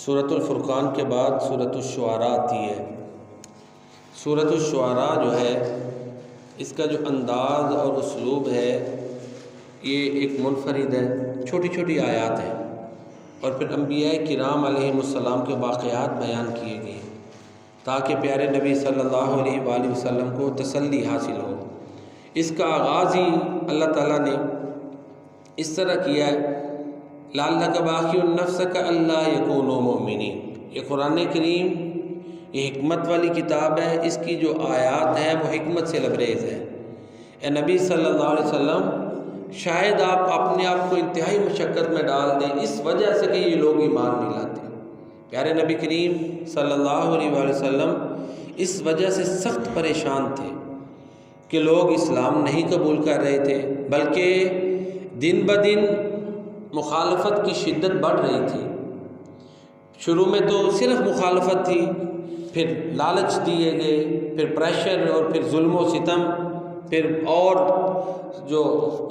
سورۃ الفرقان کے بعد سورۃ الشعراء آتی ہے۔ سورۃ الشعراء جو ہے اس کا جو انداز اور اسلوب ہے یہ ایک منفرد ہے، چھوٹی چھوٹی آیات ہیں اور پھر انبیاء کرام علیہم السلام کے واقعات بیان کیے گئے تاکہ پیارے نبی صلی اللہ علیہ وآلہ وسلم کو تسلی حاصل ہو۔ اس کا آغاز ہی اللہ تعالیٰ نے اس طرح کیا ہے، لعلک باخع نفسک الا یکونوا مؤمنین۔ یہ قرآن کریم یہ حکمت والی کتاب ہے، اس کی جو آیات ہیں وہ حکمت سے لبریز ہے۔ اے نبی صلی اللہ علیہ وسلم، شاید آپ اپنے آپ کو انتہائی مشقت میں ڈال دیں اس وجہ سے کہ یہ لوگ ایمان نہیں لاتے۔ پیارے نبی کریم صلی اللہ علیہ وآلہ وسلم اس وجہ سے سخت پریشان تھے کہ لوگ اسلام نہیں قبول کر رہے تھے، بلکہ دن بدن مخالفت کی شدت بڑھ رہی تھی۔ شروع میں تو صرف مخالفت تھی، پھر لالچ دیے گئے، پھر پریشر اور پھر ظلم و ستم، پھر اور جو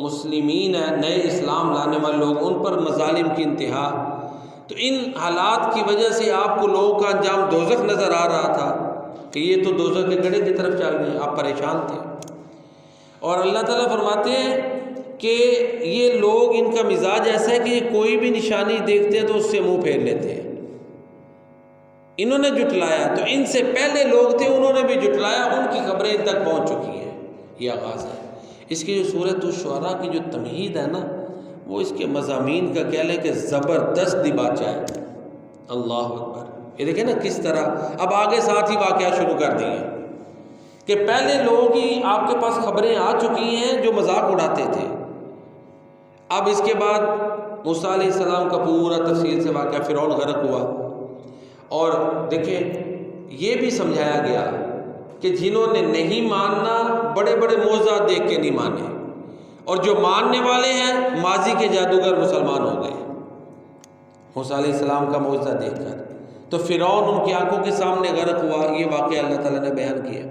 مسلمین ہیں نئے اسلام لانے والے لوگ ان پر مظالم کی انتہا۔ تو ان حالات کی وجہ سے آپ کو لوگوں کا انجام دوزخ نظر آ رہا تھا کہ یہ تو دوزخ کے گڑھے کی طرف چل گئے، آپ پریشان تھے۔ اور اللہ تعالیٰ فرماتے ہیں کہ یہ لوگ، ان کا مزاج ایسا ہے کہ یہ کوئی بھی نشانی دیکھتے ہیں تو اس سے منہ پھیر لیتے ہیں۔ انہوں نے جھٹلایا تو ان سے پہلے لوگ تھے، انہوں نے بھی جھٹلایا، ان کی خبریں ان تک پہنچ چکی ہیں۔ یہ آغاز ہے اس کی جو سورۃ الشعراء کی جو تمہید ہے نا، وہ اس کے مضامین کا کہہ لیں کہ زبردست دباچہ ہے۔ اللہ اکبر! یہ دیکھیں نا کس طرح اب آگے ساتھ ہی واقعہ شروع کر دیے کہ پہلے لوگ ہی آپ کے پاس خبریں آ چکی ہیں جو مذاق اڑاتے تھے۔ اب اس کے بعد موسیٰ علیہ السلام کا پورا تفصیل سے واقعہ، فرعون غرق ہوا، اور دیکھیں یہ بھی سمجھایا گیا کہ جنہوں نے نہیں ماننا بڑے بڑے معجزات دیکھ کے نہیں مانے، اور جو ماننے والے ہیں ماضی کے جادوگر مسلمان ہو گئے موسیٰ علیہ السلام کا معجزہ دیکھ کر۔ تو فرعون ان کی آنکھوں کے سامنے غرق ہوا، یہ واقعہ اللہ تعالیٰ نے بیان کیا۔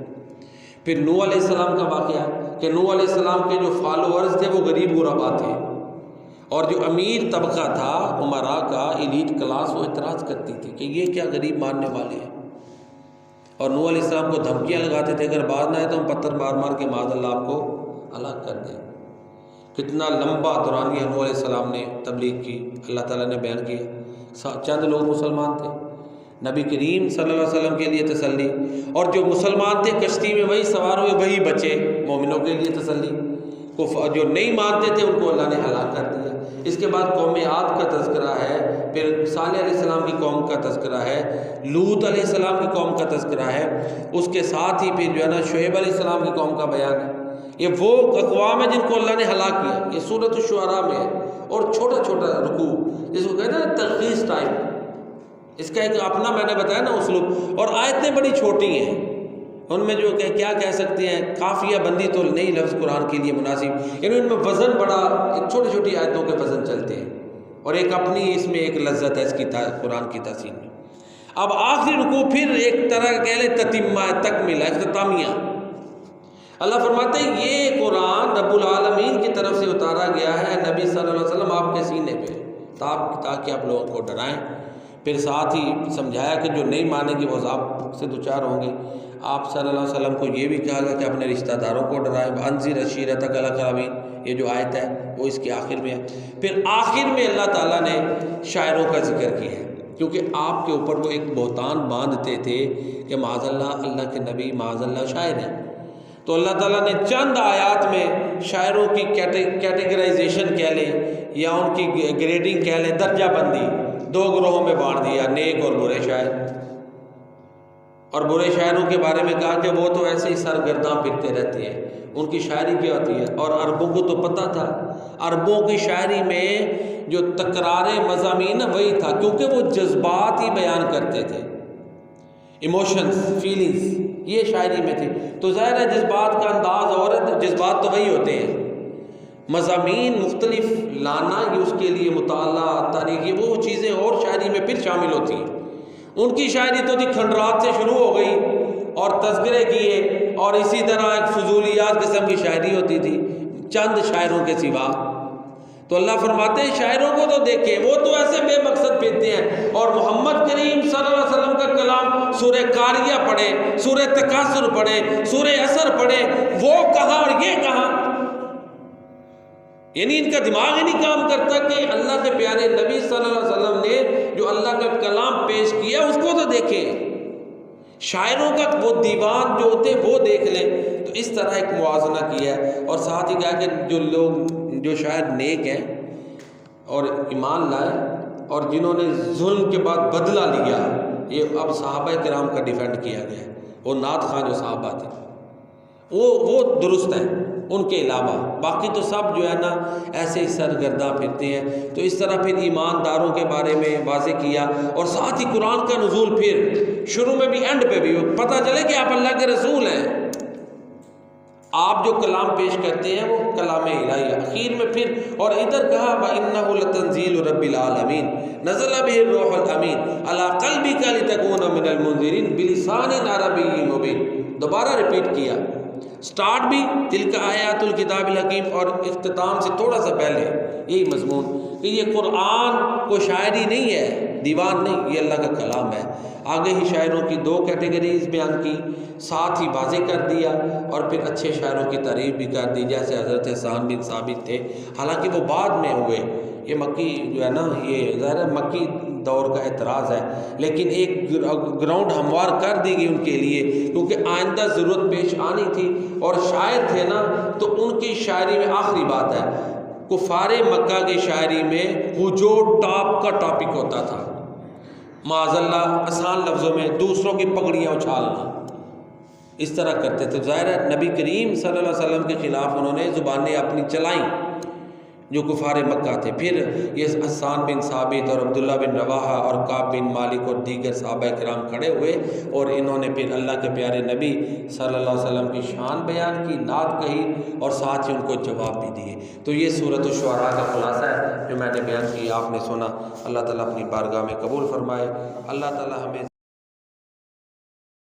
پھر نوح علیہ السلام کا واقعہ کہ نوح علیہ السلام کے جو فالوورز تھے وہ غریب غربا تھے، اور جو امیر طبقہ تھا عمراء کا ایلیٹ کلاس، وہ اعتراض کرتی تھی کہ یہ کیا غریب ماننے والے ہیں، اور نوح علیہ السلام کو دھمکیاں لگاتے تھے اگر باز نہ آئے تو ہم پتھر مار مار کے معاذ اللہ آپ کو ہلاک کر دیں۔ کتنا لمبا دورانیہ نوح علیہ السلام نے تبلیغ کی، اللہ تعالیٰ نے بیان کیا۔ چند لوگ مسلمان تھے، نبی کریم صلی اللہ علیہ وسلم کے لیے تسلی، اور جو مسلمان تھے کشتی میں وہی سوار ہوئے وہی بچے، مومنوں کے لیے تسلی۔ جو نہیں مانتے تھے ان کو اللہ نے ہلاک کر دیا۔ اس کے بعد قوم عاد کا تذکرہ ہے، پھر صالح علیہ السلام کی قوم کا تذکرہ ہے، لوط علیہ السلام کی قوم کا تذکرہ ہے، اس کے ساتھ ہی پھر جو ہے نا شعیب علیہ السلام کی قوم کا بیان ہے۔ یہ وہ اقوام ہیں جن کو اللہ نے ہلاک کیا، یہ سورۃ الشعراء میں ہے، اور چھوٹا چھوٹا رکوع جس کو کہتے ہیں نا تلخیص ٹائپ، اس کا ایک اپنا میں نے بتایا نا اسلوب، اور آیتیں بڑی چھوٹی ہیں، ان میں جو کہ کیا کہہ سکتے ہیں، قافیہ بندی تو نہیں لفظ قرآن کے لیے مناسب، یعنی ان میں وزن بڑا، ایک چھوٹی چھوٹی آیتوں کے وزن چلتے ہیں، اور ایک اپنی اس میں ایک لذت ہے اس کی قرآن کی تحسین میں۔ اب آخری رکوع پھر ایک طرح کہہ لیں تتمہ، تکملہ، اختتامیہ۔ اللہ فرماتے ہیں یہ قرآن رب العالمین کی طرف سے اتارا گیا ہے نبی صلی اللہ علیہ وسلم آپ کے سینے پہ، تاکہ آپ لوگوں کو ڈرائیں۔ پھر ساتھ ہی سمجھایا کہ جو نہیں مانیں گے وہ عذاب سے دوچار ہوں گے۔ آپ صلی اللہ علیہ وسلم کو یہ بھی کہا گیا کہ اپنے رشتہ داروں کو ڈرائیں، انذر عشیرتک الاقربین، یہ جو آیت ہے وہ اس کے آخر میں ہے۔ پھر آخر میں اللہ تعالیٰ نے شاعروں کا ذکر کیا ہے، کیونکہ آپ کے اوپر وہ ایک بہتان باندھتے تھے کہ معاذ اللہ اللہ کے نبی معاذ اللہ شاعر ہیں، تو اللہ تعالیٰ نے چند آیات میں شاعروں کی کیٹیگرائزیشن کہہ لیں یا ان کی گریڈنگ کہہ لیں، درجہ بندی دو گروہوں میں بانٹ دیا، نیک اور برے شاعر۔ اور برے شاعروں کے بارے میں کہا کہ وہ تو ایسے ہی سرگرداں پھرتے رہتے ہیں، ان کی شاعری کیا ہوتی ہے۔ اور عربوں کو تو پتہ تھا، عربوں کی شاعری میں جو تکرار مضامین وہی تھا، کیونکہ وہ جذبات ہی بیان کرتے تھے، ایموشنز، فیلنگز، یہ شاعری میں تھی۔ تو ظاہر ہے جذبات کا انداز اور جذبات تو وہی ہوتے ہیں، مضامین مختلف لانا یہ اس کے لیے مطالعہ، تاریخ، یہ وہ چیزیں اور شاعری میں پھر شامل ہوتی ہیں۔ ان کی شاعری تو تھی کھنڈرات سے شروع ہو گئی اور تذکرے کیے، اور اسی طرح ایک فضولیات قسم کی شاعری ہوتی تھی چند شاعروں کے سوا۔ تو اللہ فرماتے ہیں شاعروں کو تو دیکھیں، وہ تو ایسے بے مقصد پھرتے ہیں، اور محمد کریم سورہ قاریہ پڑھے، سورہ تکاثر پڑھے، سورہ عصر پڑھے، وہ کہاں اور یہ کہاں؟ یعنی ان کا دماغ ہی نہیں کام کرتا کہ اللہ کے پیارے نبی صلی اللہ علیہ وسلم نے جو اللہ کا کلام پیش کیا اس کو تو دیکھیں، شاعروں کا وہ دیوان جو ہوتے وہ دیکھ لیں۔ تو اس طرح ایک موازنہ کیا ہے، اور ساتھ ہی کہا کہ جو لوگ جو شاعر نیک ہیں اور ایمان لائے اور جنہوں نے ظلم کے بعد بدلہ لیا، یہ اب صحابہ کرام کا ڈیفینڈ کیا گیا ہے، وہ نعت خواں جو صحابہ تھے وہ درست ہیں، ان کے علاوہ باقی تو سب جو ہے نا ایسے ہی سرگرداں پھرتے ہیں۔ تو اس طرح پھر ایمانداروں کے بارے میں واضح کیا، اور ساتھ ہی قرآن کا نزول پھر شروع میں بھی اینڈ پہ بھی پتہ چلے کہ آپ اللہ کے رسول ہیں، آپ جو کلام پیش کرتے ہیں وہ کلام الہی، اخیر میں پھر اور ادھر کہا وَإِنَّهُ لَتَنزِيلُ رَبِّ الْعَالَمِينَ نَزَلَ بِهِ الرُّوحُ الْأَمِينُ عَلَىٰ قَلْبِكَ لِتَكُونَ مِنَ الْمُنذِرِينَ بِلِسَانٍ عَرَبِيٍّ مُبِينٍ۔ دوبارہ ریپیٹ کیا، سٹارٹ بھی تلک آیات الکتاب الحکیم اور اختتام سے تھوڑا سا پہلے یہی مضمون کہ یہ قرآن کو شاعری نہیں ہے، دیوان نہیں، یہ اللہ کا کلام ہے۔ آگے ہی شاعروں کی دو کیٹیگریز بیان کی، ساتھ ہی واضح کر دیا، اور پھر اچھے شاعروں کی تعریف بھی کر دی، جیسے حضرت حسان بن ثابت تھے، حالانکہ وہ بعد میں ہوئے، یہ مکی جو ہے نا یہ ظاہر مکی دور کا اعتراض ہے، لیکن ایک گراؤنڈ ہموار کر دی گئی ان کے لیے، کیونکہ آئندہ ضرورت پیش آنی تھی، اور شاعر تھے نا تو ان کی شاعری میں آخری بات ہے، کفار مکہ کی شاعری میں ہجوم ٹاپ کا ٹاپک ہوتا تھا، معاذ اللہ آسان لفظوں میں دوسروں کی پگڑیاں اچھالنا، اس طرح کرتے تھے۔ ظاہر ہے نبی کریم صلی اللہ علیہ وسلم کے خلاف انہوں نے زبانیں اپنی چلائیں جو کفار مکہ تھے۔ پھر یہ حسان بن ثابت اور عبداللہ بن رواحہ اور کعب بن مالک اور دیگر صحابہ کرام کھڑے ہوئے، اور انہوں نے پھر اللہ کے پیارے نبی صلی اللہ علیہ وسلم کی شان بیان کی، نعت کہی، اور ساتھ ہی ان کو جواب بھی دیے۔ تو یہ سورۃ الشعراء کا خلاصہ ہے جو میں نے بیان کی، آپ نے سنا۔ اللہ تعالیٰ اپنی بارگاہ میں قبول فرمائے۔ اللہ تعالیٰ ہمیں